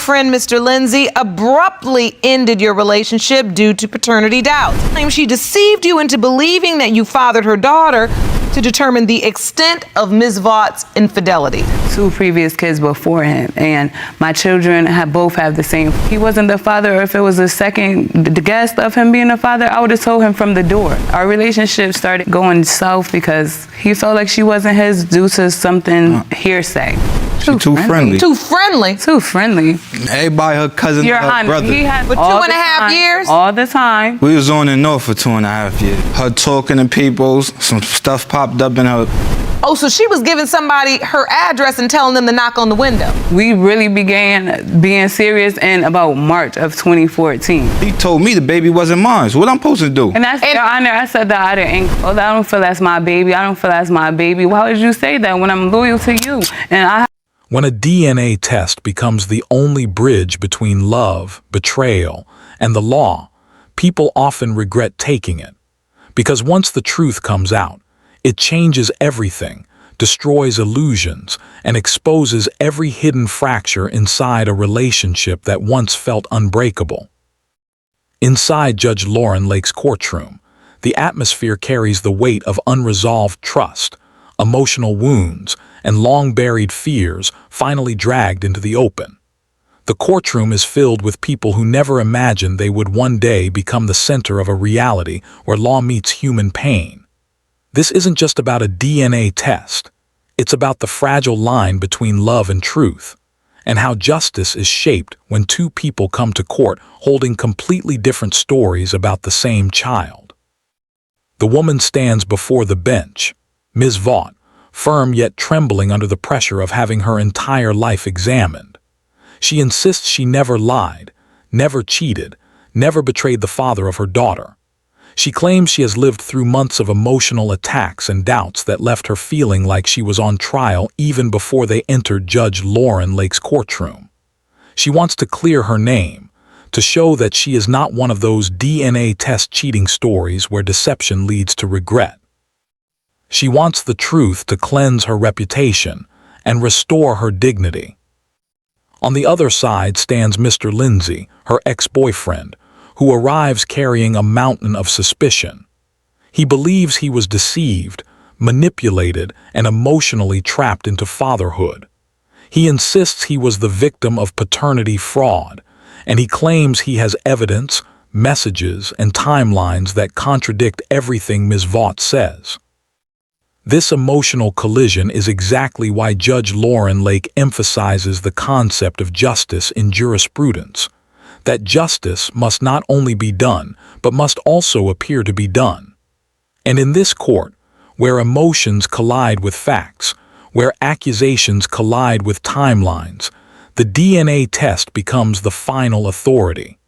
Friend Mr. Lindsay abruptly ended your relationship due to paternity doubts. She deceived you into believing that you fathered her daughter to determine the extent of Ms. Vaught's infidelity. 2 previous kids before him, and my children both have the same. He wasn't the father, or if it was a second guest of him being the father, I would have told him from the door. Our relationship started going south because he felt like she wasn't his due to something hearsay. Too friendly. Too friendly? Too friendly. Everybody, her cousin, Your her Honor, brother. he had For all 2.5 the time, years? All the time. We was on and off for 2.5 years. Her talking to people, some stuff popped up in her. Oh, so she was giving somebody her address and telling them to knock on the window. We really began being serious in about March of 2014. He told me the baby wasn't mine. So what I'm supposed to do? And that's, Your Honor, I said that out of anger. Oh, I don't feel that's my baby. I don't feel that's my baby. Why would you say that when I'm loyal to you? And When a DNA test becomes the only bridge between love, betrayal, and the law, people often regret taking it. Because once the truth comes out, it changes everything, destroys illusions, and exposes every hidden fracture inside a relationship that once felt unbreakable. Inside Judge Lauren Lake's courtroom, the atmosphere carries the weight of unresolved trust, emotional wounds, and long-buried fears finally dragged into the open. The courtroom is filled with people who never imagined they would one day become the center of a reality where law meets human pain. This isn't just about a DNA test. It's about the fragile line between love and truth, and how justice is shaped when 2 people come to court holding completely different stories about the same child. The woman stands before the bench, Ms. Vaught, firm yet trembling under the pressure of having her entire life examined. She insists she never lied, never cheated, never betrayed the father of her daughter. She claims she has lived through months of emotional attacks and doubts that left her feeling like she was on trial even before they entered Judge Lauren Lake's courtroom. She wants to clear her name, to show that she is not one of those DNA test cheating stories where deception leads to regret. She wants the truth to cleanse her reputation and restore her dignity. On the other side stands Mr. Lindsay, her ex-boyfriend, who arrives carrying a mountain of suspicion. He believes he was deceived, manipulated, and emotionally trapped into fatherhood. He insists he was the victim of paternity fraud, and he claims he has evidence, messages, and timelines that contradict everything Ms. Vaught says. This emotional collision is exactly why Judge Lauren Lake emphasizes the concept of justice in jurisprudence, that justice must not only be done, but must also appear to be done. And in this court, where emotions collide with facts, where accusations collide with timelines, the DNA test becomes the final authority.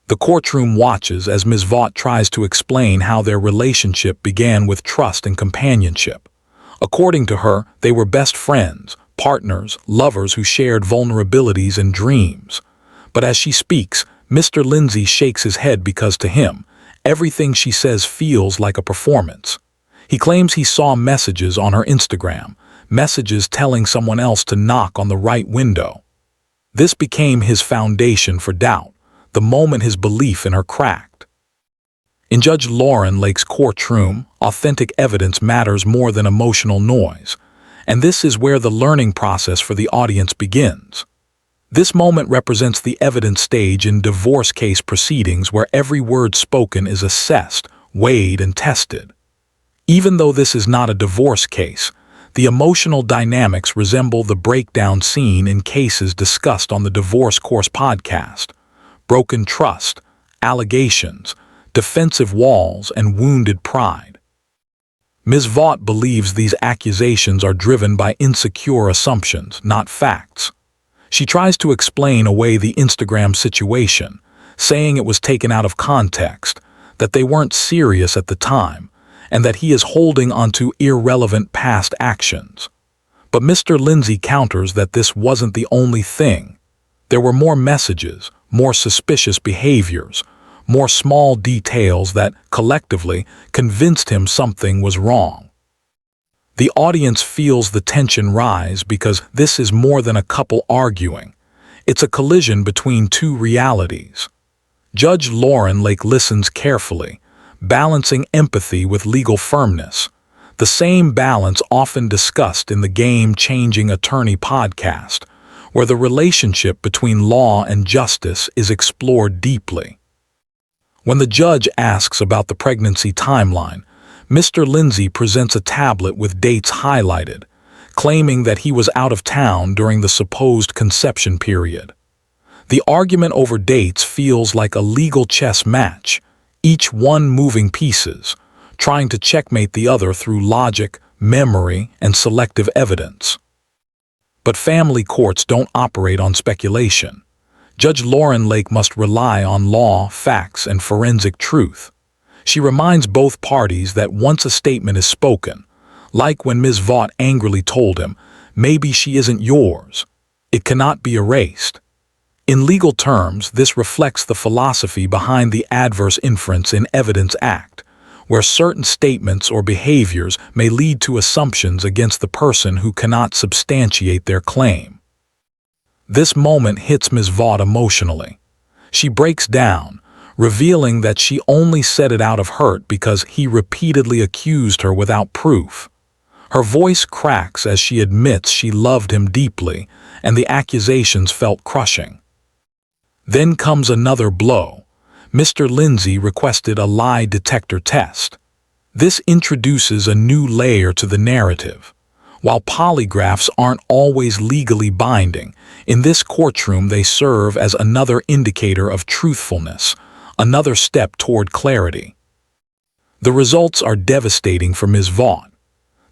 The courtroom watches as Ms. Vaught tries to explain how their relationship began with trust and companionship. According to her, they were best friends, partners, lovers who shared vulnerabilities and dreams. But as she speaks, Mr. Lindsay shakes his head because to him, everything she says feels like a performance. He claims he saw messages on her Instagram, messages telling someone else to knock on the right window. This became his foundation for doubt, the moment his belief in her cracked. In Judge Lauren Lake's courtroom, authentic evidence matters more than emotional noise, and this is where the learning process for the audience begins. This moment represents the evidence stage in divorce case proceedings where every word spoken is assessed, weighed, and tested. Even though this is not a divorce case, the emotional dynamics resemble the breakdown scene in cases discussed on the Divorce Course podcast. Broken trust, allegations, defensive walls, and wounded pride. Ms. Vaught believes these accusations are driven by insecure assumptions, not facts. She tries to explain away the Instagram situation, saying it was taken out of context, that they weren't serious at the time, and that he is holding onto irrelevant past actions. But Mr. Lindsay counters that this wasn't the only thing. There were more messages, more suspicious behaviors, more small details that, collectively, convinced him something was wrong. The audience feels the tension rise because this is more than a couple arguing. It's a collision between two realities. Judge Lauren Lake listens carefully, balancing empathy with legal firmness, the same balance often discussed in the Game-Changing Attorney podcast, where the relationship between law and justice is explored deeply. When the judge asks about the pregnancy timeline, Mr. Lindsay presents a tablet with dates highlighted, claiming that he was out of town during the supposed conception period. The argument over dates feels like a legal chess match, each one moving pieces, trying to checkmate the other through logic, memory, and selective evidence. But family courts don't operate on speculation. Judge Lauren Lake must rely on law, facts, and forensic truth. She reminds both parties that once a statement is spoken, like when Ms. Vaught angrily told him, "Maybe she isn't yours," it cannot be erased. In legal terms, this reflects the philosophy behind the adverse inference in evidence act, where certain statements or behaviors may lead to assumptions against the person who cannot substantiate their claim. This moment hits Ms. Vaught emotionally. She breaks down, revealing that she only said it out of hurt because he repeatedly accused her without proof. Her voice cracks as she admits she loved him deeply, and the accusations felt crushing. Then comes another blow. Mr. Lindsay requested a lie detector test. This introduces a new layer to the narrative. While polygraphs aren't always legally binding, in this courtroom they serve as another indicator of truthfulness, another step toward clarity. The results are devastating for Ms. Vaught.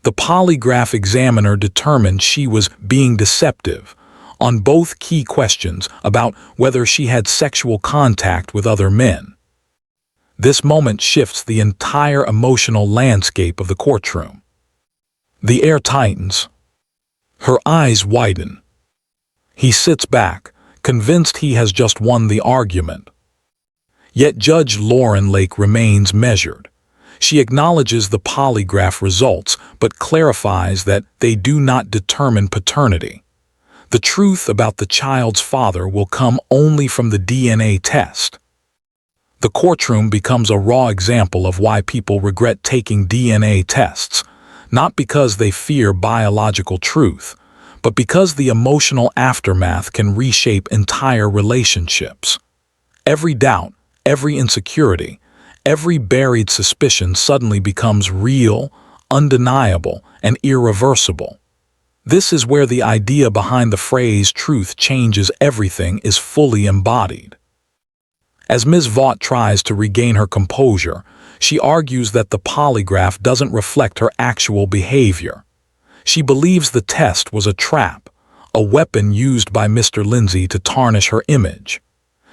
The polygraph examiner determined she was being deceptive on both key questions about whether she had sexual contact with other men. This moment shifts the entire emotional landscape of the courtroom. The air tightens. Her eyes widen. He sits back, convinced he has just won the argument. Yet Judge Lauren Lake remains measured. She acknowledges the polygraph results, but clarifies that they do not determine paternity. The truth about the child's father will come only from the DNA test. The courtroom becomes a raw example of why people regret taking DNA tests, not because they fear biological truth, but because the emotional aftermath can reshape entire relationships. Every doubt, every insecurity, every buried suspicion suddenly becomes real, undeniable, and irreversible. This is where the idea behind the phrase "truth changes everything" is fully embodied. As Ms. Vaught tries to regain her composure, she argues that the polygraph doesn't reflect her actual behavior. She believes the test was a trap, a weapon used by Mr. Lindsay to tarnish her image.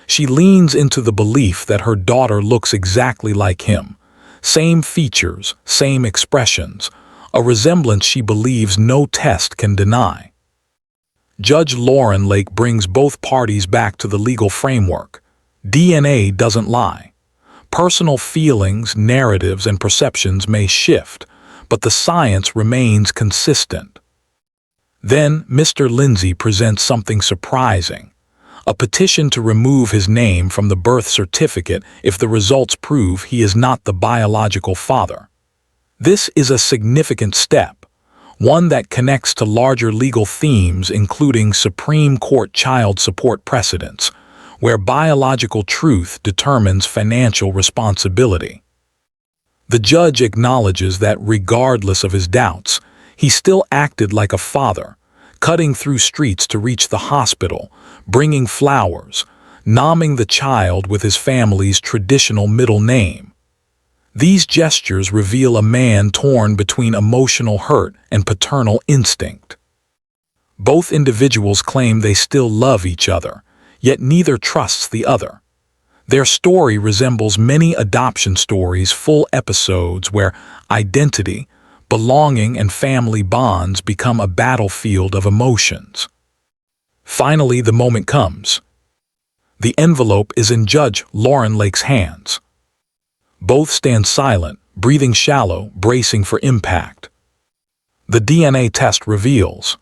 She leans into the belief that her daughter looks exactly like him, same features, same expressions, a resemblance she believes no test can deny. Judge Lauren Lake brings both parties back to the legal framework. DNA doesn't lie. Personal feelings, narratives, and perceptions may shift, but the science remains consistent. Then Mr. Lindsay presents something surprising: a petition to remove his name from the birth certificate if the results prove he is not the biological father. This is a significant step, one that connects to larger legal themes including Supreme Court child support precedents, where biological truth determines financial responsibility. The judge acknowledges that regardless of his doubts, he still acted like a father, cutting through streets to reach the hospital, bringing flowers, naming the child with his family's traditional middle name. These gestures reveal a man torn between emotional hurt and paternal instinct. Both individuals claim they still love each other, yet neither trusts the other. Their story resembles many adoption stories, full episodes where identity, belonging, and family bonds become a battlefield of emotions. Finally, the moment comes. The envelope is in Judge Lauren Lake's hands. Both stand silent, breathing shallow, bracing for impact. The DNA test reveals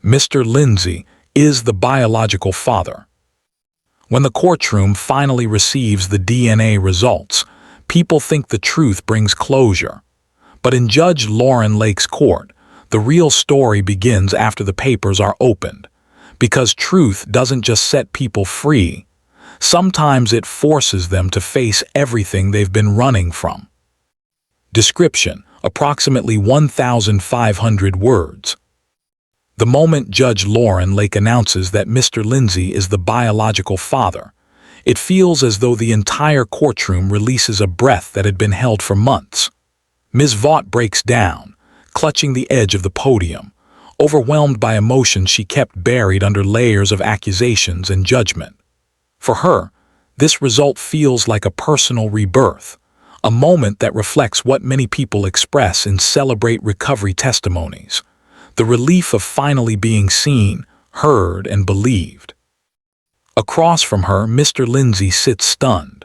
Mr. Lindsay, is the biological father. When the courtroom finally receives the DNA results, people think the truth brings closure. But in Judge Lauren Lake's court, the real story begins after the papers are opened. Because truth doesn't just set people free, sometimes it forces them to face everything they've been running from. Description: approximately 1,500 words. The moment Judge Lauren Lake announces that Mr. Lindsay is the biological father, it feels as though the entire courtroom releases a breath that had been held for months. Ms. Vaught breaks down, clutching the edge of the podium, overwhelmed by emotions she kept buried under layers of accusations and judgment. For her, this result feels like a personal rebirth, a moment that reflects what many people express in Celebrate Recovery testimonies: the relief of finally being seen, heard, and believed. Across from her, Mr. Lindsay sits stunned.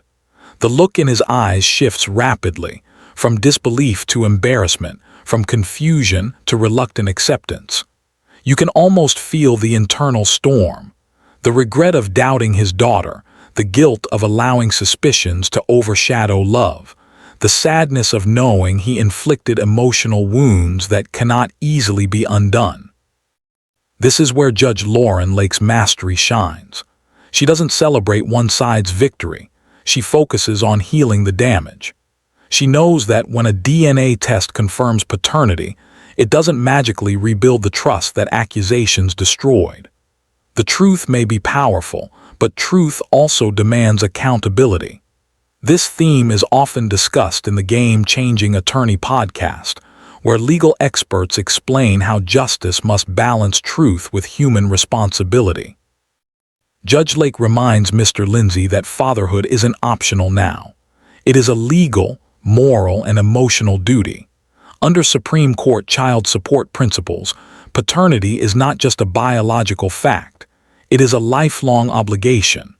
The look in his eyes shifts rapidly, from disbelief to embarrassment, from confusion to reluctant acceptance. You can almost feel the internal storm, the regret of doubting his daughter, the guilt of allowing suspicions to overshadow love, the sadness of knowing he inflicted emotional wounds that cannot easily be undone. This is where Judge Lauren Lake's mastery shines. She doesn't celebrate one side's victory. She focuses on healing the damage. She knows that when a DNA test confirms paternity, it doesn't magically rebuild the trust that accusations destroyed. The truth may be powerful, but truth also demands accountability. This theme is often discussed in the Game-Changing Attorney podcast, where legal experts explain how justice must balance truth with human responsibility. Judge Lake reminds Mr. Lindsay that fatherhood isn't optional now. It is a legal, moral, and emotional duty. Under Supreme Court child support principles, paternity is not just a biological fact. It is a lifelong obligation.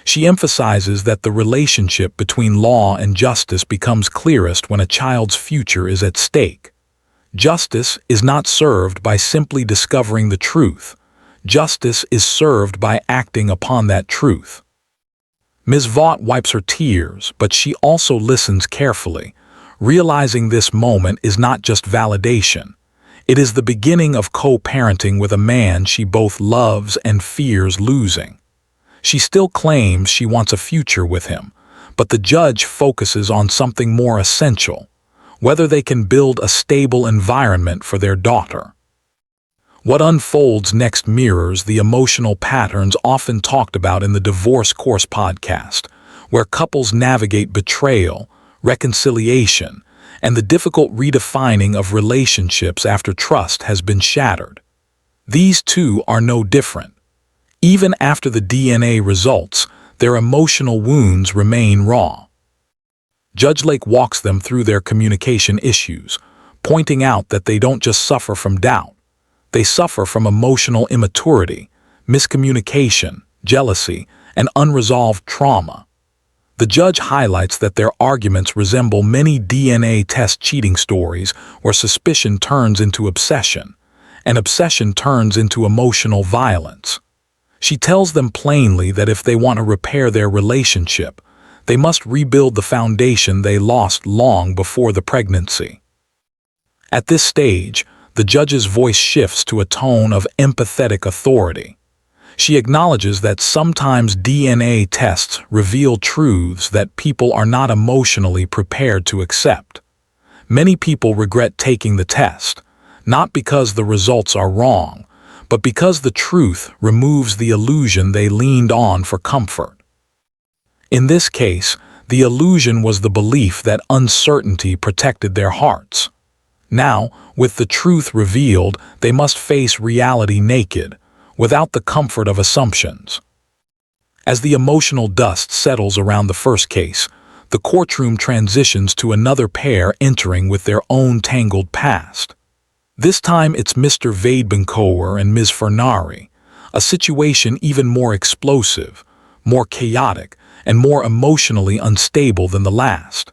She emphasizes that the relationship between law and justice becomes clearest when a child's future is at stake. Justice is not served by simply discovering the truth. Justice is served by acting upon that truth. Ms. Vaught wipes her tears, but she also listens carefully, realizing this moment is not just validation. It is the beginning of co-parenting with a man she both loves and fears losing. She still claims she wants a future with him, but the judge focuses on something more essential: whether they can build a stable environment for their daughter. What unfolds next mirrors the emotional patterns often talked about in the Divorce Course podcast, where couples navigate betrayal, reconciliation, and the difficult redefining of relationships after trust has been shattered. These two are no different. Even after the DNA results, their emotional wounds remain raw. Judge Lake walks them through their communication issues, pointing out that they don't just suffer from doubt. They suffer from emotional immaturity, miscommunication, jealousy, and unresolved trauma. The judge highlights that their arguments resemble many DNA test cheating stories where suspicion turns into obsession, and obsession turns into emotional violence. She tells them plainly that if they want to repair their relationship, they must rebuild the foundation they lost long before the pregnancy. At this stage, the judge's voice shifts to a tone of empathetic authority. She acknowledges that sometimes DNA tests reveal truths that people are not emotionally prepared to accept. Many people regret taking the test, not because the results are wrong, but because the truth removes the illusion they leaned on for comfort. In this case, the illusion was the belief that uncertainty protected their hearts. Now, with the truth revealed, they must face reality naked, without the comfort of assumptions. As the emotional dust settles around the first case, the courtroom transitions to another pair entering with their own tangled past. This time it's Mr. Vaidbankower and Ms. Fernari, a situation even more explosive, more chaotic, and more emotionally unstable than the last.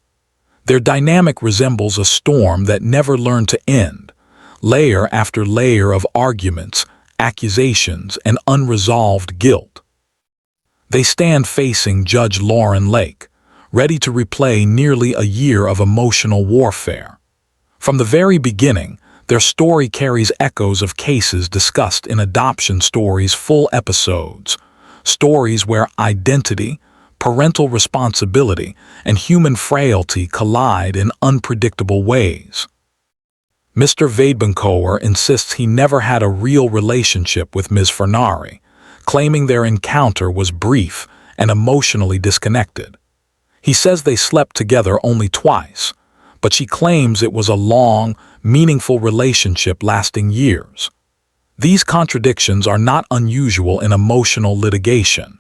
Their dynamic resembles a storm that never learned to end, layer after layer of arguments, accusations, and unresolved guilt. They stand facing Judge Lauren Lake, ready to replay nearly a year of emotional warfare. From the very beginning, their story carries echoes of cases discussed in Adoption Stories full episodes, stories where identity, parental responsibility, and human frailty collide in unpredictable ways. Mr. Vadenkower insists he never had a real relationship with Ms. Fernari, claiming their encounter was brief and emotionally disconnected. He says they slept together only twice, but she claims it was a long, meaningful relationship lasting years. These contradictions are not unusual in emotional litigation.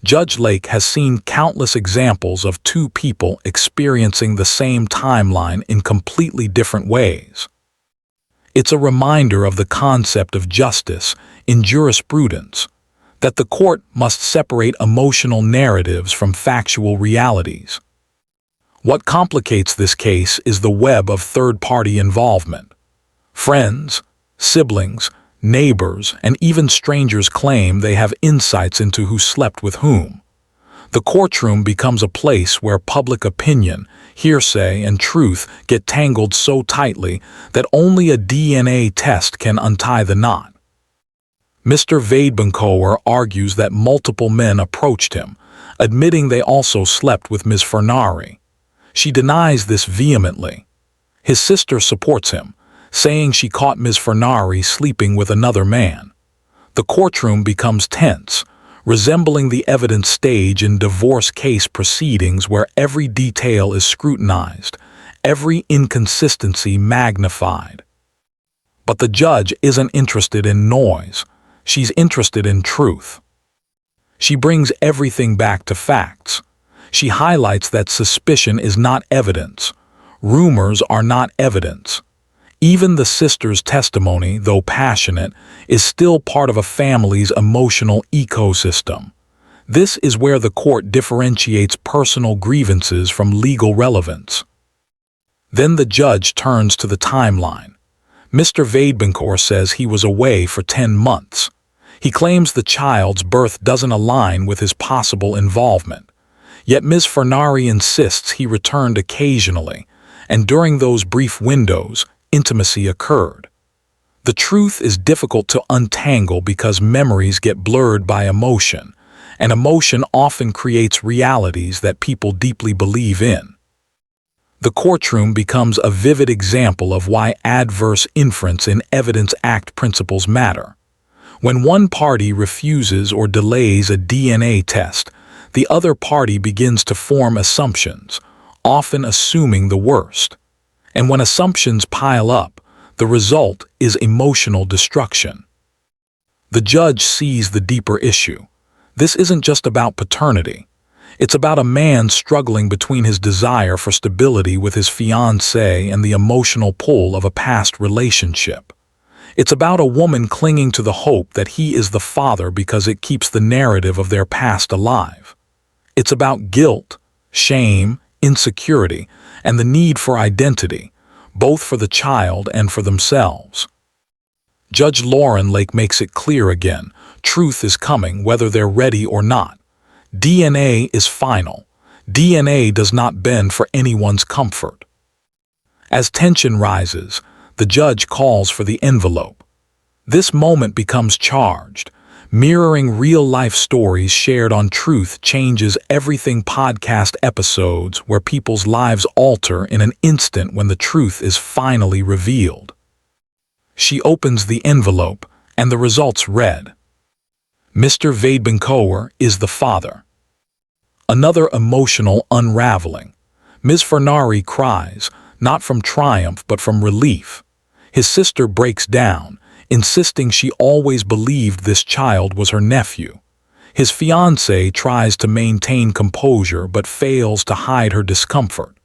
Judge Lake has seen countless examples of two people experiencing the same timeline in completely different ways. It's a reminder of the concept of justice in jurisprudence, that the court must separate emotional narratives from factual realities. What complicates this case is the web of third-party involvement. Friends, siblings, neighbors, and even strangers claim they have insights into who slept with whom. The courtroom becomes a place where public opinion, hearsay, and truth get tangled so tightly that only a DNA test can untie the knot. Mr. Vadenkower argues that multiple men approached him, admitting they also slept with Ms. Fernari. She denies this vehemently. His sister supports him, saying she caught Ms. Fernari sleeping with another man. The courtroom becomes tense, resembling the evidence stage in divorce case proceedings where every detail is scrutinized, every inconsistency magnified. But the judge isn't interested in noise. She's interested in truth. She brings everything back to facts. She highlights that suspicion is not evidence. Rumors are not evidence. Even the sister's testimony, though passionate, is still part of a family's emotional ecosystem. This is where the court differentiates personal grievances from legal relevance. Then the judge turns to the timeline. Mr. Vadenkower says he was away for 10 months. He claims the child's birth doesn't align with his possible involvement. Yet Ms. Fernari insists he returned occasionally, and during those brief windows, intimacy occurred. The truth is difficult to untangle because memories get blurred by emotion, and emotion often creates realities that people deeply believe in. The courtroom becomes a vivid example of why adverse inference in Evidence Act principles matter. When one party refuses or delays a DNA test, the other party begins to form assumptions, often assuming the worst. And when assumptions pile up, the result is emotional destruction. The judge sees the deeper issue. This isn't just about paternity. It's about a man struggling between his desire for stability with his fiancée and the emotional pull of a past relationship. It's about a woman clinging to the hope that he is the father because it keeps the narrative of their past alive. It's about guilt, shame, insecurity, and the need for identity, both for the child and for themselves. Judge Lauren Lake makes it clear again, truth is coming whether they're ready or not. DNA is final. DNA does not bend for anyone's comfort. As tension rises, the judge calls for the envelope. This moment becomes charged. Mirroring real-life stories shared on Truth Changes Everything podcast episodes where people's lives alter in an instant when the truth is finally revealed. She opens the envelope, and the results read. Mr. Vadenkower is the father. Another emotional unraveling. Ms. Fernari cries, not from triumph but from relief. His sister breaks down, insisting she always believed this child was her nephew. His fiancée tries to maintain composure but fails to hide her discomfort.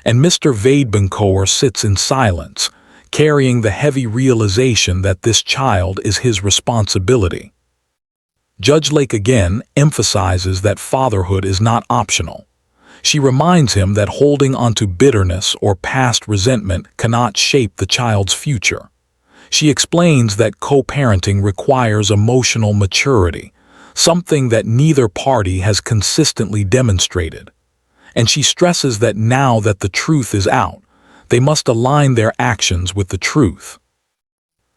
And Mr. Vadenkower sits in silence, carrying the heavy realization that this child is his responsibility. Judge Lake again emphasizes that fatherhood is not optional. She reminds him that holding onto bitterness or past resentment cannot shape the child's future. She explains that co-parenting requires emotional maturity, something that neither party has consistently demonstrated. And she stresses that now that the truth is out, they must align their actions with the truth.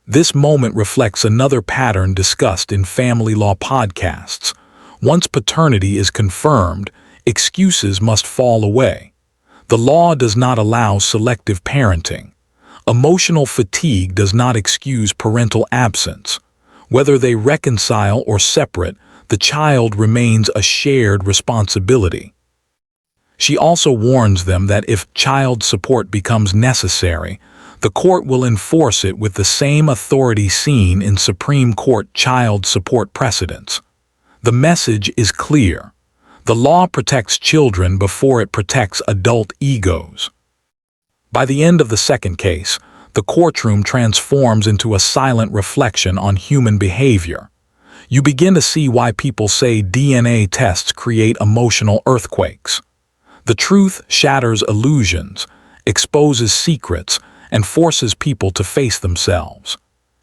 This moment reflects another pattern discussed in family law podcasts. Once paternity is confirmed, excuses must fall away. The law does not allow selective parenting. Emotional fatigue does not excuse parental absence. Whether they reconcile or separate, the child remains a shared responsibility. She also warns them that if child support becomes necessary, the court will enforce it with the same authority seen in Supreme Court child support precedents. The message is clear. The law protects children before it protects adult egos. By the end of the second case, the courtroom transforms into a silent reflection on human behavior. You begin to see why people say DNA tests create emotional earthquakes. The truth shatters illusions, exposes secrets, and forces people to face themselves.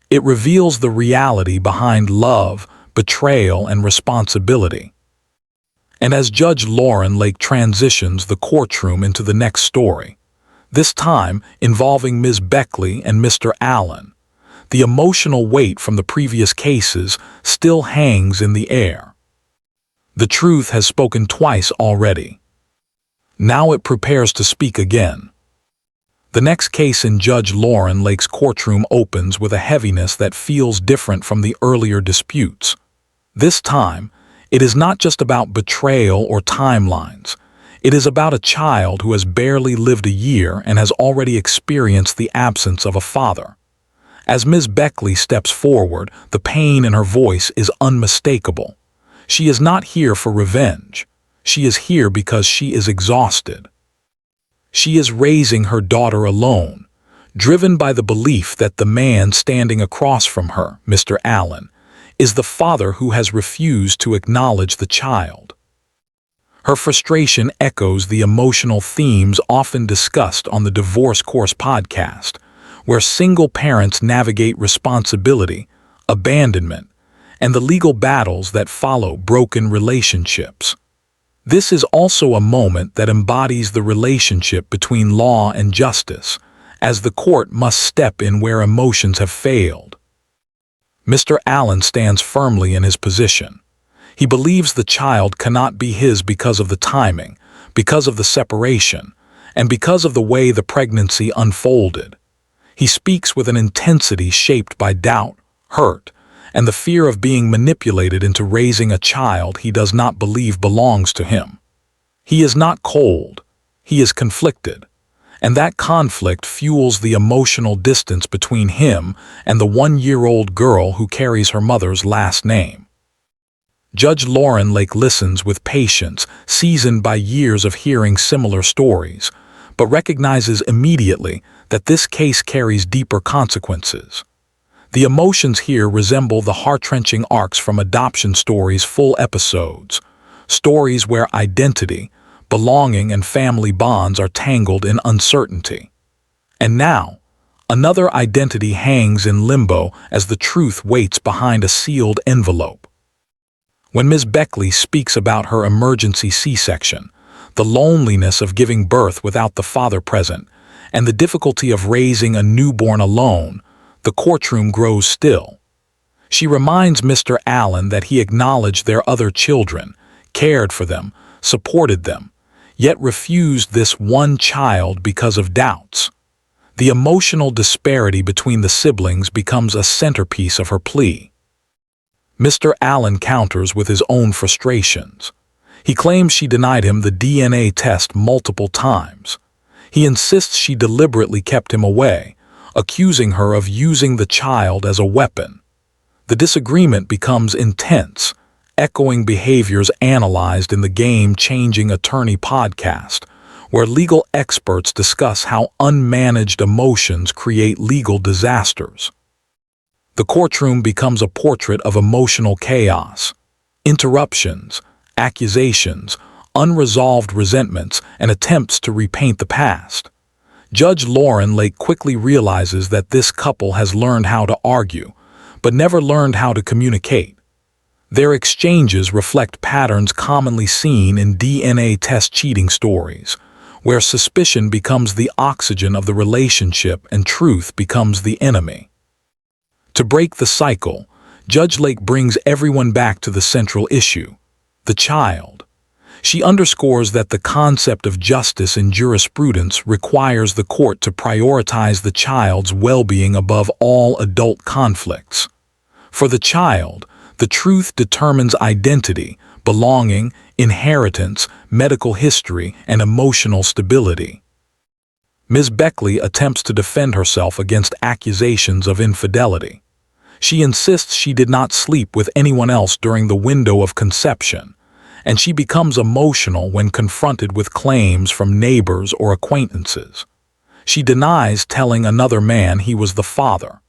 It reveals the reality behind love, betrayal, and responsibility. And as Judge Lauren Lake transitions the courtroom into the next story, this time involving Ms. Beckley and Mr. Allen, the emotional weight from the previous cases still hangs in the air. The truth has spoken twice already. Now it prepares to speak again. The next case in Judge Lauren Lake's courtroom opens with a heaviness that feels different from the earlier disputes. This time, it is not just about betrayal or timelines. It is about a child who has barely lived a year and has already experienced the absence of a father. As Ms. Beckley steps forward, the pain in her voice is unmistakable. She is not here for revenge. She is here because she is exhausted. She is raising her daughter alone, driven by the belief that the man standing across from her, Mr. Allen, is the father who has refused to acknowledge the child. Her frustration echoes the emotional themes often discussed on the Divorce Course podcast, where single parents navigate responsibility, abandonment, and the legal battles that follow broken relationships. This is also a moment that embodies the relationship between law and justice, as the court must step in where emotions have failed. Mr. Allen stands firmly in his position. He believes the child cannot be his because of the timing, because of the separation, and because of the way the pregnancy unfolded. He speaks with an intensity shaped by doubt, hurt, and the fear of being manipulated into raising a child he does not believe belongs to him. He is not cold, he is conflicted, and that conflict fuels the emotional distance between him and the 1-year-old girl who carries her mother's last name. Judge Lauren Lake listens with patience, seasoned by years of hearing similar stories, but recognizes immediately that this case carries deeper consequences. The emotions here resemble the heart-wrenching arcs from adoption stories' full episodes, stories where identity, belonging, and family bonds are tangled in uncertainty. And now, another identity hangs in limbo as the truth waits behind a sealed envelope. When Ms. Beckley speaks about her emergency C-section, the loneliness of giving birth without the father present, and the difficulty of raising a newborn alone, the courtroom grows still. She reminds Mr. Allen that he acknowledged their other children, cared for them, supported them, yet refused this one child because of doubts. The emotional disparity between the siblings becomes a centerpiece of her plea. Mr. Allen counters with his own frustrations. He claims she denied him the DNA test multiple times. He insists she deliberately kept him away, accusing her of using the child as a weapon. The disagreement becomes intense, echoing behaviors analyzed in the Game-Changing Attorney podcast, where legal experts discuss how unmanaged emotions create legal disasters. The courtroom becomes a portrait of emotional chaos, interruptions, accusations, unresolved resentments, and attempts to repaint the past. Judge Lauren Lake quickly realizes that this couple has learned how to argue, but never learned how to communicate. Their exchanges reflect patterns commonly seen in DNA test cheating stories, where suspicion becomes the oxygen of the relationship and truth becomes the enemy. To break the cycle, Judge Lake brings everyone back to the central issue, the child. She underscores that the concept of justice in jurisprudence requires the court to prioritize the child's well-being above all adult conflicts. For the child, the truth determines identity, belonging, inheritance, medical history, and emotional stability. Ms. Beckley attempts to defend herself against accusations of infidelity. She insists she did not sleep with anyone else during the window of conception, and she becomes emotional when confronted with claims from neighbors or acquaintances. She denies telling another man he was the father.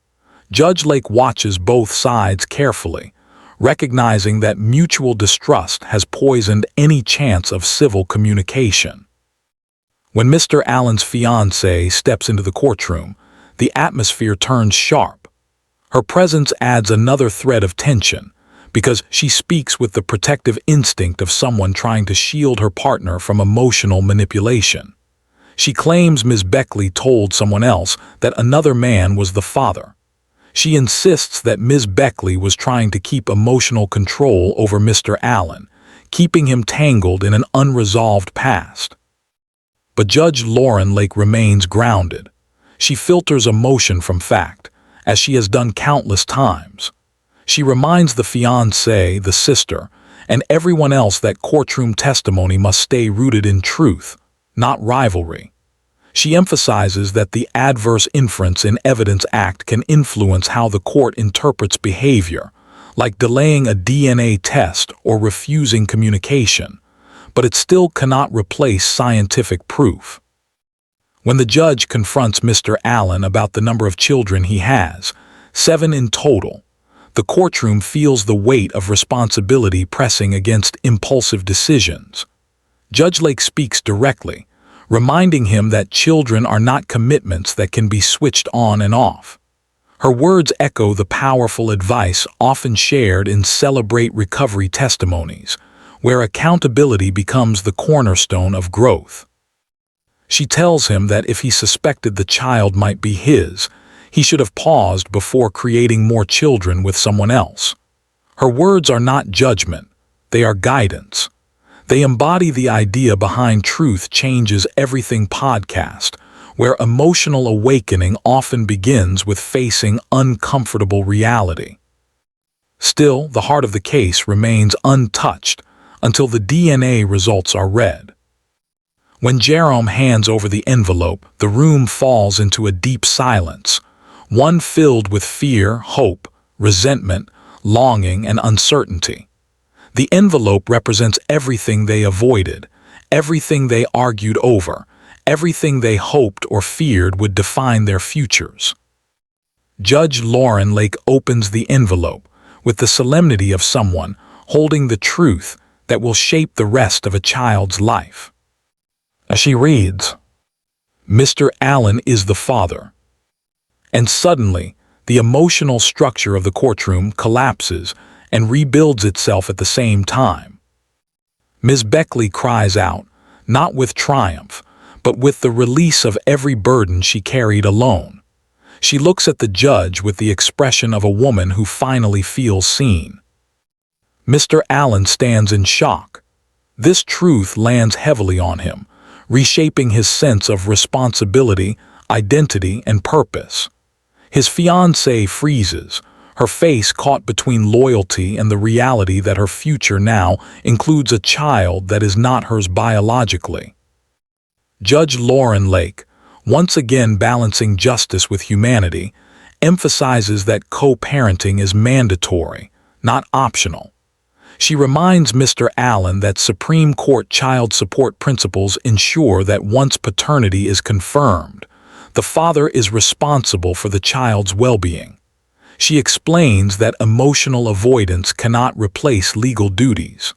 Judge Lake watches both sides carefully, recognizing that mutual distrust has poisoned any chance of civil communication. When Mr. Allen's fiancée steps into the courtroom, the atmosphere turns sharp. Her presence adds another thread of tension, because she speaks with the protective instinct of someone trying to shield her partner from emotional manipulation. She claims Ms. Beckley told someone else that another man was the father. She insists that Ms. Beckley was trying to keep emotional control over Mr. Allen, keeping him tangled in an unresolved past. But Judge Lauren Lake remains grounded. She filters emotion from fact, as she has done countless times. She reminds the fiancée, the sister, and everyone else that courtroom testimony must stay rooted in truth, not rivalry. She emphasizes that the adverse inference in evidence act can influence how the court interprets behavior, like delaying a DNA test or refusing communication, but it still cannot replace scientific proof. When the judge confronts Mr. Allen about the number of children he has, 7 in total, the courtroom feels the weight of responsibility pressing against impulsive decisions. Judge Lake speaks directly, reminding him that children are not commitments that can be switched on and off. Her words echo the powerful advice often shared in Celebrate Recovery testimonies, where accountability becomes the cornerstone of growth. She tells him that if he suspected the child might be his, he should have paused before creating more children with someone else. Her words are not judgment, they are guidance. They embody the idea behind Truth Changes Everything podcast, where emotional awakening often begins with facing uncomfortable reality. Still, the heart of the case remains untouched until the DNA results are read. When Jerome hands over the envelope, the room falls into a deep silence, one filled with fear, hope, resentment, longing, and uncertainty. The envelope represents everything they avoided, everything they argued over, everything they hoped or feared would define their futures. Judge Lauren Lake opens the envelope with the solemnity of someone holding the truth that will shape the rest of a child's life. As she reads, "Mr. Allen is the father." And suddenly, the emotional structure of the courtroom collapses and rebuilds itself at the same time. Ms. Beckley cries out, not with triumph, but with the release of every burden she carried alone. She looks at the judge with the expression of a woman who finally feels seen. Mr. Allen stands in shock. This truth lands heavily on him, reshaping his sense of responsibility, identity, and purpose. His fiancée freezes, her face caught between loyalty and the reality that her future now includes a child that is not hers biologically. Judge Lauren Lake, once again balancing justice with humanity, emphasizes that co-parenting is mandatory, not optional. She reminds Mr. Allen that Supreme Court child support principles ensure that once paternity is confirmed, the father is responsible for the child's well-being. She explains that emotional avoidance cannot replace legal duties.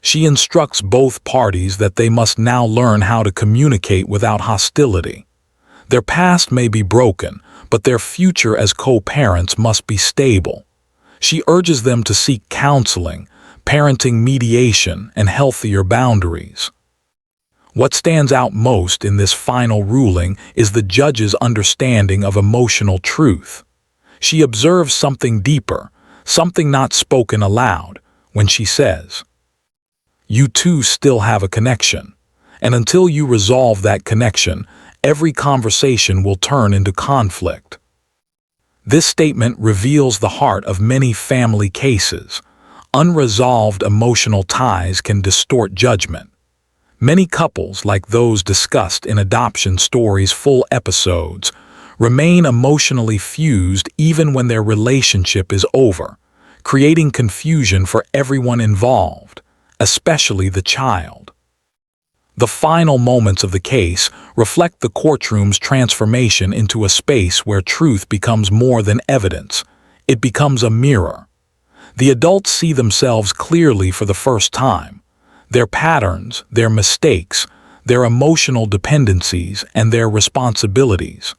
She instructs both parties that they must now learn how to communicate without hostility. Their past may be broken, but their future as co-parents must be stable. She urges them to seek counseling, parenting mediation, and healthier boundaries. What stands out most in this final ruling is the judge's understanding of emotional truth. She observes something deeper, something not spoken aloud, when she says, "You two still have a connection, and until you resolve that connection, every conversation will turn into conflict." This statement reveals the heart of many family cases. Unresolved emotional ties can distort judgment. Many couples, like those discussed in Adoption Story's full episodes, remain emotionally fused even when their relationship is over, creating confusion for everyone involved, especially the child. The final moments of the case reflect the courtroom's transformation into a space where truth becomes more than evidence. It becomes a mirror. The adults see themselves clearly for the first time. Their patterns, their mistakes, their emotional dependencies, and their responsibilities.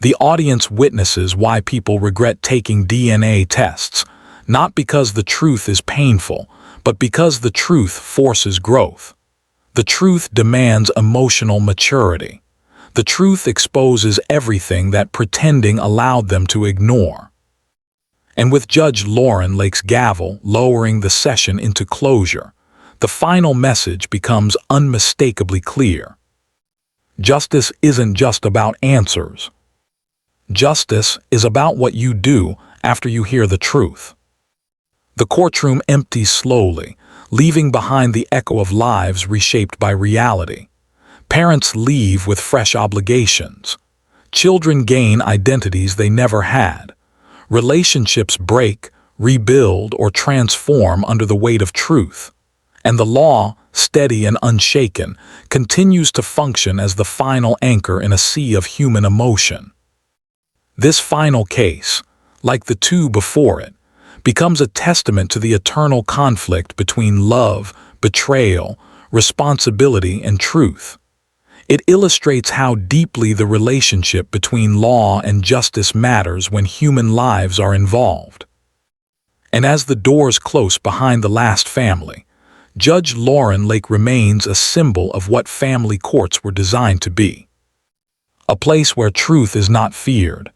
The audience witnesses why people regret taking DNA tests, not because the truth is painful, but because the truth forces growth. The truth demands emotional maturity. The truth exposes everything that pretending allowed them to ignore. And with Judge Lauren Lake's gavel lowering the session into closure, the final message becomes unmistakably clear. Justice isn't just about answers. Justice is about what you do after you hear the truth. The courtroom empties slowly, leaving behind the echo of lives reshaped by reality. Parents leave with fresh obligations. Children gain identities they never had. Relationships break, rebuild, or transform under the weight of truth. And the law, steady and unshaken, continues to function as the final anchor in a sea of human emotion. This final case, like the two before it, becomes a testament to the eternal conflict between love, betrayal, responsibility, and truth. It illustrates how deeply the relationship between law and justice matters when human lives are involved. And as the doors close behind the last family, Judge Lauren Lake remains a symbol of what family courts were designed to be. A place where truth is not feared,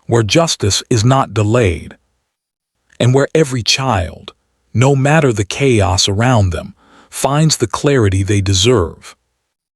where justice is not delayed, and where every child, no matter the chaos around them, finds the clarity they deserve.